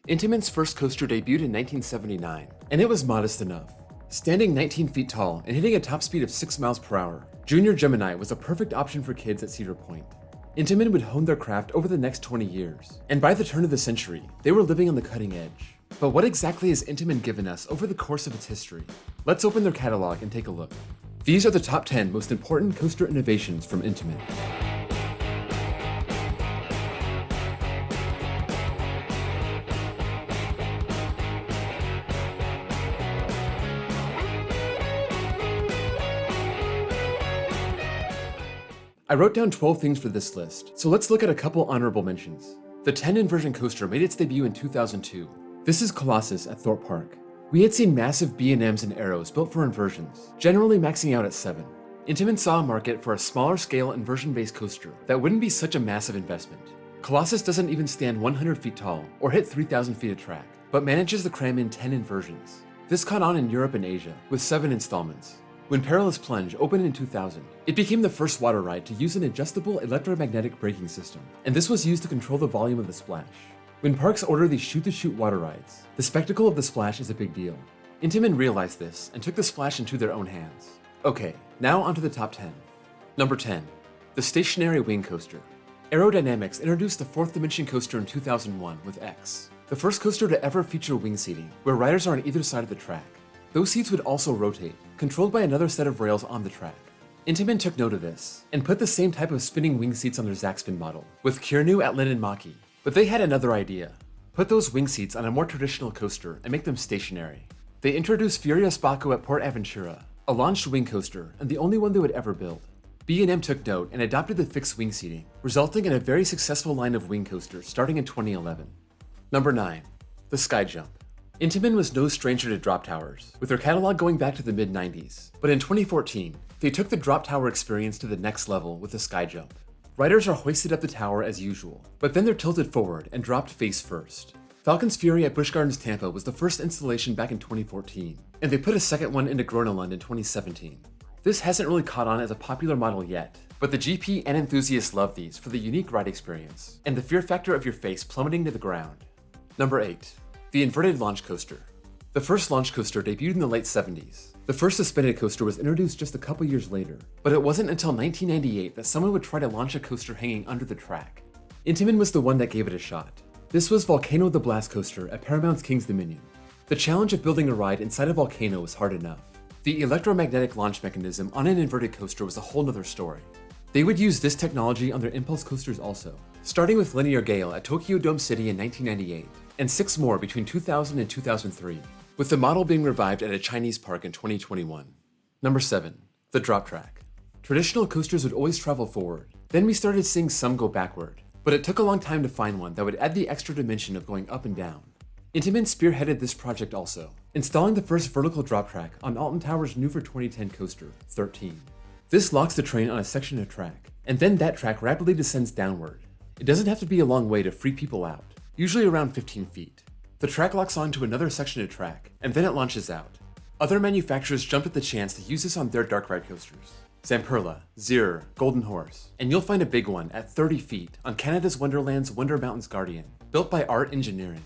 Intamin's first coaster debuted in 1979, and it was modest enough. Standing 19 feet tall and hitting a top speed of 6 miles per hour, Junior Gemini was a perfect option for kids at Cedar Point. Intamin would hone their craft over the next 20 years, and by the turn of the century, they were living on the cutting edge. But what exactly has Intamin given us over the course of its history? Let's open their catalog and take a look. These are the top 10 most important coaster innovations from Intamin. I wrote down 12 things for this list, so let's look at a couple honorable mentions. The 10 inversion coaster made its debut in 2002. This is Colossus at Thorpe Park. We had seen massive B&Ms and arrows built for inversions, generally maxing out at 7. Intamin saw a market for a smaller scale inversion-based coaster that wouldn't be such a massive investment. Colossus doesn't even stand 100 feet tall or hit 3,000 feet of track, but manages to cram in 10 inversions. This caught on in Europe and Asia, with 7 installments. When Perilous Plunge opened in 2000, it became the first water ride to use an adjustable electromagnetic braking system, and this was used to control the volume of the splash. When parks order these shoot-to-shoot water rides, the spectacle of the splash is a big deal. Intamin realized this and took the splash into their own hands. Okay, now onto the top 10. Number 10. The Stationary Wing Coaster. Aerodynamics introduced the 4th Dimension coaster in 2001 with X, the first coaster to ever feature wing seating, where riders are on either side of the track. Those seats would also rotate, controlled by another set of rails on the track. Intamin took note of this, and put the same type of spinning wing seats on their Zaxspin model, with Kiernu at Linnanmäki. But they had another idea. Put those wing seats on a more traditional coaster and make them stationary. They introduced Furious Baku at Port Aventura, a launched wing coaster, and the only one they would ever build. B&M took note and adopted the fixed wing seating, resulting in a very successful line of wing coasters starting in 2011. Number 9. The Sky Jump. Intamin was no stranger to drop towers, with their catalog going back to the mid-90s. But in 2014, they took the drop tower experience to the next level with the Sky Jump. Riders are hoisted up the tower as usual, but then they're tilted forward and dropped face first. Falcon's Fury at Busch Gardens Tampa was the first installation back in 2014, and they put a second one into Groenland in 2017. This hasn't really caught on as a popular model yet, but the GP and enthusiasts love these for the unique ride experience, and the fear factor of your face plummeting to the ground. Number 8. The Inverted Launch Coaster. The first launch coaster debuted in the late 70s. The first suspended coaster was introduced just a couple years later, but it wasn't until 1998 that someone would try to launch a coaster hanging under the track. Intamin was the one that gave it a shot. This was Volcano the Blast Coaster at Paramount's King's Dominion. The challenge of building a ride inside a volcano was hard enough. The electromagnetic launch mechanism on an inverted coaster was a whole nother story. They would use this technology on their impulse coasters also, starting with Linear Gale at Tokyo Dome City in 1998, and 6 more between 2000 and 2003, with the model being revived at a Chinese park in 2021. Number 7. The Drop Track. Traditional coasters would always travel forward, then we started seeing some go backward, but it took a long time to find one that would add the extra dimension of going up and down. Intamin spearheaded this project also, installing the first vertical drop track on Alton Tower's new for 2010 coaster, 13. This locks the train on a section of track, and then that track rapidly descends downward. It doesn't have to be a long way to free people out, usually around 15 feet. The track locks onto another section of track, and then it launches out. Other manufacturers jumped at the chance to use this on their dark ride coasters. Zamperla, Zir, Golden Horse, and you'll find a big one at 30 feet on Canada's Wonderland's Wonder Mountains Guardian, built by Art Engineering.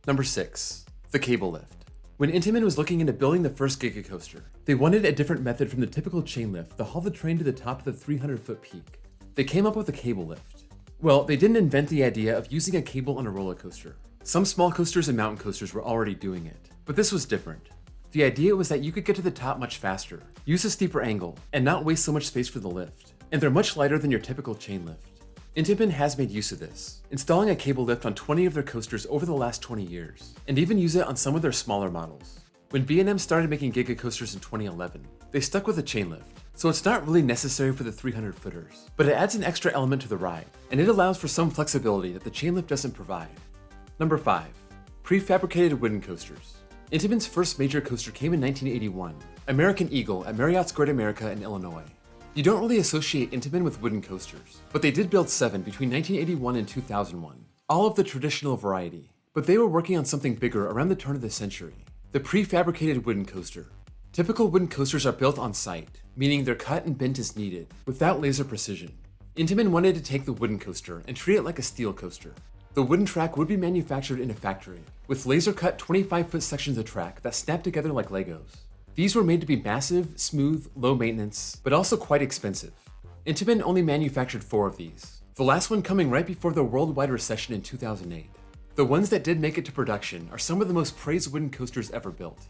Number 6. The Cable Lift. When Intamin was looking into building the first Giga coaster, they wanted a different method from the typical chain lift to haul the train to the top of the 300-foot peak. They came up with a cable lift. Well, they didn't invent the idea of using a cable on a roller coaster. Some small coasters and mountain coasters were already doing it, but this was different. The idea was that you could get to the top much faster, use a steeper angle, and not waste so much space for the lift. And they're much lighter than your typical chain lift. Intamin has made use of this, installing a cable lift on 20 of their coasters over the last 20 years, and even use it on some of their smaller models. When B&M started making Giga coasters in 2011, they stuck with a chain lift, so it's not really necessary for the 300-footers, but it adds an extra element to the ride, and it allows for some flexibility that the chain lift doesn't provide. Number 5. Prefabricated wooden coasters. Intamin's first major coaster came in 1981, American Eagle at Marriott's Great America in Illinois. You don't really associate Intamin with wooden coasters, but they did build 7 between 1981 and 2001, all of the traditional variety. But they were working on something bigger around the turn of the century, the prefabricated wooden coaster. Typical wooden coasters are built on site, meaning they're cut and bent as needed, without laser precision. Intamin wanted to take the wooden coaster and treat it like a steel coaster. The wooden track would be manufactured in a factory, with laser-cut 25-foot sections of track that snapped together like Legos. These were made to be massive, smooth, low maintenance, but also quite expensive. Intamin only manufactured 4 of these, the last one coming right before the worldwide recession in 2008. The ones that did make it to production are some of the most praised wooden coasters ever built.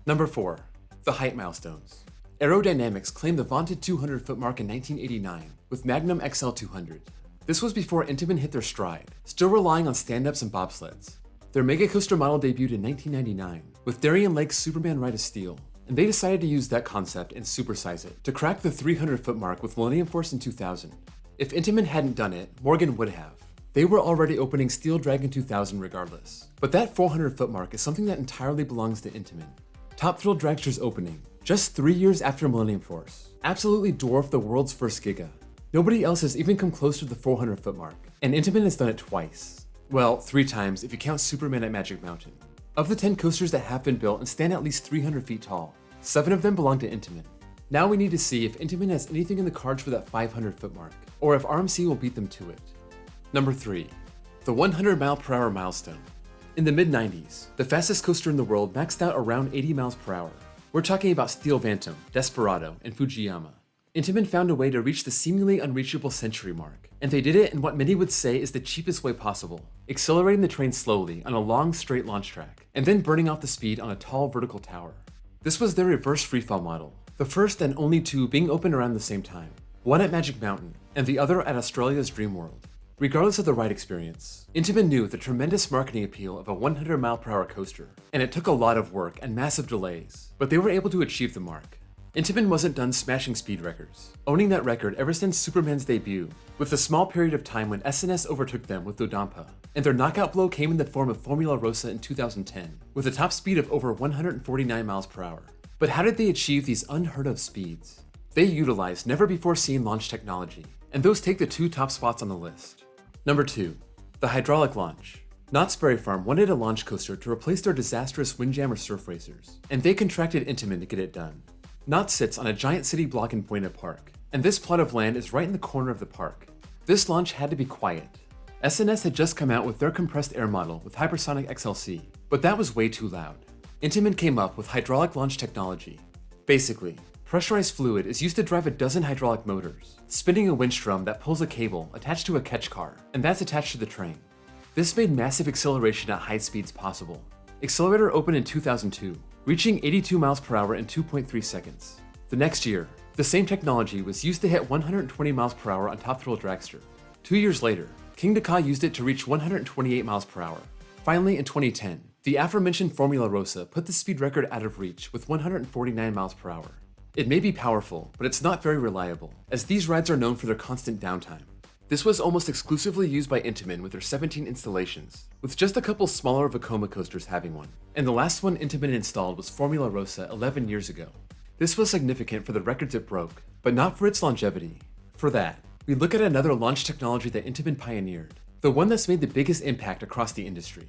Number 4. The height milestones. Aerodynamics claimed the vaunted 200-foot mark in 1989 with Magnum XL 200. This was before Intamin hit their stride, still relying on stand-ups and bobsleds. Their mega coaster model debuted in 1999 with Darien Lake's Superman Ride of Steel, and they decided to use that concept and supersize it to crack the 300-foot mark with Millennium Force in 2000. If Intamin hadn't done it, Morgan would have. They were already opening Steel Dragon 2000 regardless, but that 400-foot mark is something that entirely belongs to Intamin. Top Thrill Dragster's opening, just 3 years after Millennium Force, absolutely dwarfed the world's first Giga. Nobody else has even come close to the 400-foot mark, and Intamin has done it twice. Well, 3 times if you count Superman at Magic Mountain. Of the 10 coasters that have been built and stand at least 300 feet tall, 7 of them belong to Intamin. Now we need to see if Intamin has anything in the cards for that 500-foot mark, or if RMC will beat them to it. Number 3. The 100-mile-per-hour milestone. In the mid-90s, the fastest coaster in the world maxed out around 80 miles per hour. We're talking about Steel Phantom, Desperado, and Fujiyama. Intamin found a way to reach the seemingly unreachable century mark, and they did it in what many would say is the cheapest way possible, accelerating the train slowly on a long straight launch track, and then burning off the speed on a tall vertical tower. This was their reverse freefall model, the first and only 2 being open around the same time, one at Magic Mountain, and the other at Australia's Dream World. Regardless of the ride experience, Intamin knew the tremendous marketing appeal of a 100-mile-per-hour coaster, and it took a lot of work and massive delays, but they were able to achieve the mark. Intamin wasn't done smashing speed records, owning that record ever since Superman's debut, with a small period of time when SNS overtook them with Dodonpa, and their knockout blow came in the form of Formula Rossa in 2010, with a top speed of over 149 miles per hour. But how did they achieve these unheard of speeds? They utilized never-before-seen launch technology, and those take the 2 top spots on the list. Number 2. The hydraulic launch. Knott's Berry Farm wanted a launch coaster to replace their disastrous Windjammer surf racers, and they contracted Intamin to get it done. Knott sits on a giant city block in Buena Park, and this plot of land is right in the corner of the park. This launch had to be quiet. SNS had just come out with their compressed air model with hypersonic XLC, but that was way too loud. Intamin came up with hydraulic launch technology. Basically, pressurized fluid is used to drive a dozen hydraulic motors, spinning a winch drum that pulls a cable attached to a catch car, and that's attached to the train. This made massive acceleration at high speeds possible. Accelerator opened in 2002, reaching 82 miles per hour in 2.3 seconds. The next year, the same technology was used to hit 120 miles per hour on Top Thrill Dragster. 2 years later, King Ka used it to reach 128 miles per hour. Finally, in 2010, the aforementioned Formula Rossa put the speed record out of reach with 149 miles per hour. It may be powerful, but it's not very reliable, as these rides are known for their constant downtime. This was almost exclusively used by Intamin with their 17 installations, with just a couple smaller Vekoma coasters having one, and the last one Intamin installed was Formula Rossa 11 years ago. This was significant for the records it broke, but not for its longevity. For that, we look at another launch technology that Intamin pioneered, the one that's made the biggest impact across the industry.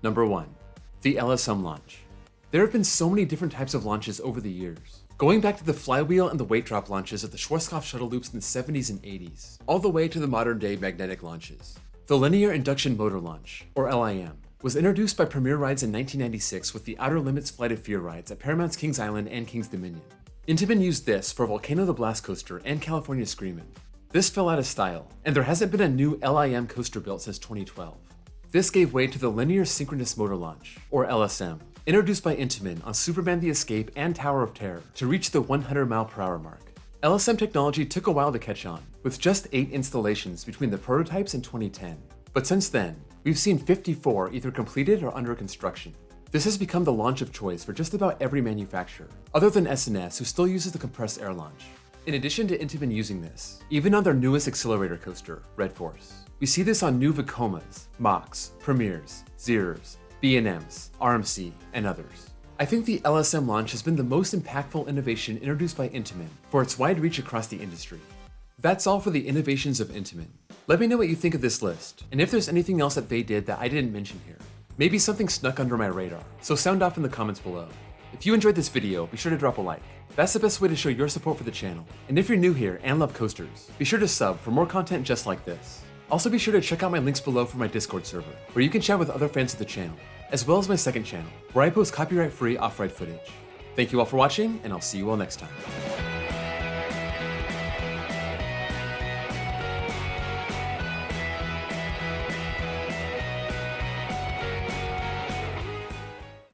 Number 1. The LSM launch. There have been so many different types of launches over the years, going back to the flywheel and the weight drop launches of the Schwarzkopf shuttle loops in the 70s and 80s, all the way to the modern-day magnetic launches. The Linear Induction Motor Launch, or LIM, was introduced by Premier Rides in 1996 with the Outer Limits Flight of Fear rides at Paramount's Kings Island and Kings Dominion. Intamin used this for Volcano the Blast Coaster and California Screamin'. This fell out of style, and there hasn't been a new LIM coaster built since 2012. This gave way to the Linear Synchronous Motor Launch, or LSM, introduced by Intamin on Superman the Escape and Tower of Terror to reach the 100-mile-per-hour mark. LSM technology took a while to catch on, with just 8 installations between the prototypes in 2010. But since then, we've seen 54 either completed or under construction. This has become the launch of choice for just about every manufacturer, other than SNS, who still uses the compressed air launch. In addition to Intamin using this, even on their newest accelerator coaster, Red Force, we see this on new Vekomas, Machs, Premiers, Zeros, B&Ms, RMC, and others. I think the LSM launch has been the most impactful innovation introduced by Intamin for its wide reach across the industry. That's all for the innovations of Intamin. Let me know what you think of this list, and if there's anything else that they did that I didn't mention here. Maybe something snuck under my radar, so sound off in the comments below. If you enjoyed this video, be sure to drop a like. That's the best way to show your support for the channel. And if you're new here and love coasters, be sure to sub for more content just like this. Also be sure to check out my links below for my Discord server, where you can chat with other fans of the channel, as well as my second channel, where I post copyright-free off-road footage. Thank you all for watching, and I'll see you all next time.